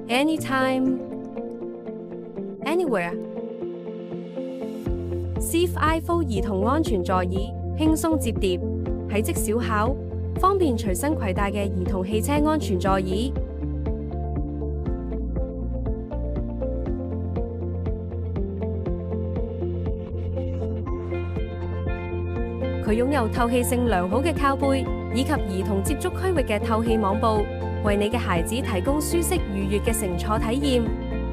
anytime, anywhere。Seat iFold 兒童安全座椅，輕鬆摺疊，體積小巧，方便隨身攜帶嘅兒童汽車安全座椅。佢擁有透氣性良好嘅靠背，以及兒童接觸區域嘅透氣網布，為你嘅孩子提供舒適愉悅嘅乘坐體驗。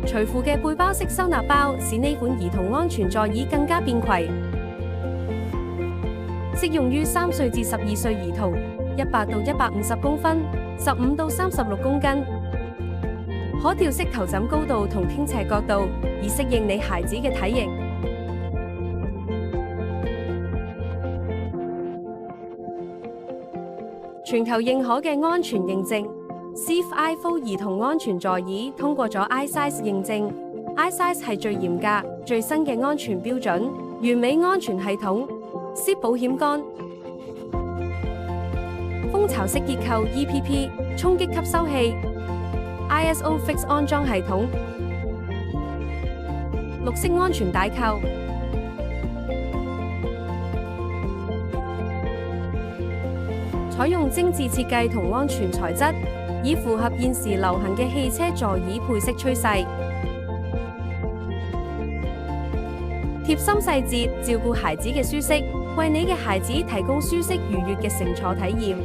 隨附嘅背包式收納包，使呢款兒童安全座椅更加便攜。適用於3歲至12歲兒童，100到150公分，15到36公斤。可調適頭枕高度同傾斜角度，以適應你孩子嘅體型。全球認可嘅安全認證 ，Seat iFold 兒童安全座椅通過咗 iSize 認證。iSize 係最嚴格、最新嘅安全標準，完美安全系統 ，Seat 保險桿、蜂巢式結構 EPP 衝擊吸收器、ISO Fix 安裝系統、綠色安全帶扣。採用精緻設計同安全材質，以符合現時流行嘅汽車座椅配飾趨勢。貼心細節，照顧孩子嘅舒適，為你嘅孩子提供舒適愉悅嘅乘坐體驗。